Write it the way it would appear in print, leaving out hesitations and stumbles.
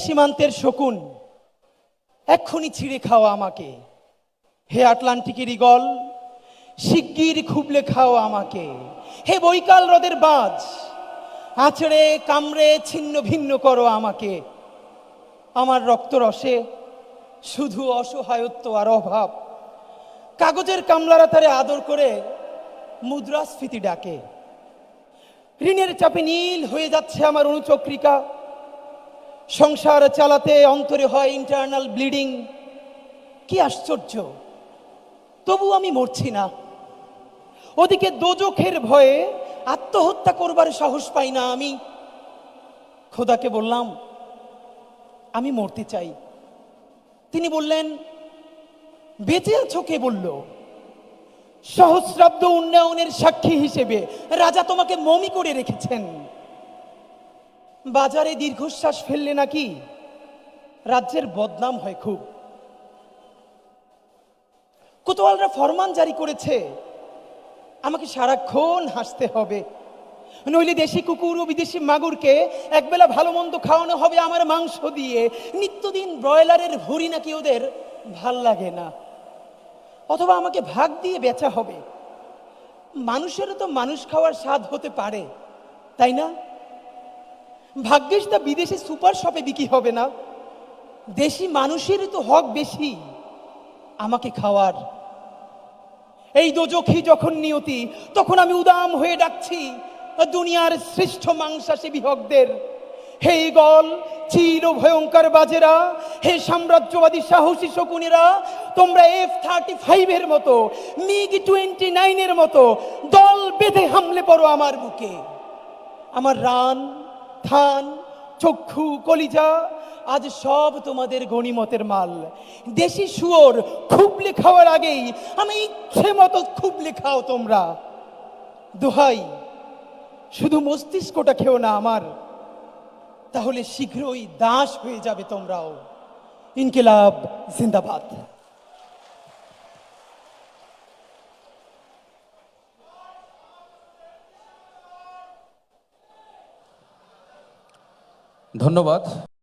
সীমান্তের শকুন, এক্ষুনি ছিঁড়ে খাও আমাকে। হে আটলান্টিকের ঈগল, শিগগির খুবলে খাও আমাকে। হে বৈকাল হ্রদের বাজ, আছড়ে কামড়ে ছিন্ন ভিন্ন করো আমাকে। আমার রক্তরসে শুধু অসহায়ত্ব আর অভাব। কাগজের কামলারা তারে আদর করে মুদ্রাস্ফীতি ডাকে। ঋণের চাপে নীল হয়ে যাচ্ছে আমার অনুচক্রিকা। সংসার চালাতে অন্তরে হয় ইন্টারনাল ব্লিডিং। কি আশ্চর্য, তবু আমি মরছি না। ওদিকে দোজখের ভয়ে আত্মহত্যা করবার সাহস পাই না আমি। খোদাকে বললাম, আমি মরতে চাই। তিনি বললেন, বেঁচে আছো কে বলল? সহস্রাব্দ উন্নয়নের সাক্ষী হিসেবে রাজা তোমাকে মমি করে রেখেছেন। বাজারে দীর্ঘশ্বাস ফেললে নাকি রাজ্যের বদনাম হয় খুব। কোতোয়ালরা ফরমান জারি করেছে, আমাকে সারাক্ষণ হাসতে হবে, নইলে দেশি কুকুর ও বিদেশি মাগুরকে একবেলা ভালো মন্দ খাওয়ানো হবে আমার মাংস দিয়ে। নিত্যদিন ব্রয়লারের ভুঁড়ি নাকি ওদের ভাল লাগে না। অথবা আমাকে ভাগ দিয়ে বেচা হবে। মানুষেরও তো মানুষ খাওয়ার স্বাদ হতে পারে, তাই না? ভাগ্যিস তা বিদেশে সুপার শপে বিক্রি হবে না। দেশি মানুষেরই তো হক বেশি আমাকে খাওয়ার। এই দোজখী যখন নিয়তি, তখন আমি উদাম হয়ে ডাকছি দুনিয়ার শ্রেষ্ঠ মাংসাশী হকদের। হে ঈগল, চির ভয়ঙ্কর বাজেরা, হে সাম্রাজ্যবাদী সাহসী শকুনেরা, তোমরা F-35 মতো, MiG-29 মতো দল বেঁধে হামলে পড়ো আমার বুকে। আমার রান, থান, চক্ষু, কলিজা আজ সব তোমাদের গনিমতের মাল। দেশি শুয়োর খুবলে খাওয়ার আগেই আমি ইচ্ছে মতো খুবলে খাও তোমরা। দোহাই, শুধু মস্তিষ্কটা খেও না আমার, তাহলে শীঘ্রই দাস হয়ে যাবে তোমরাও। ইনকিলাব জিন্দাবাদ। ধন্যবাদ।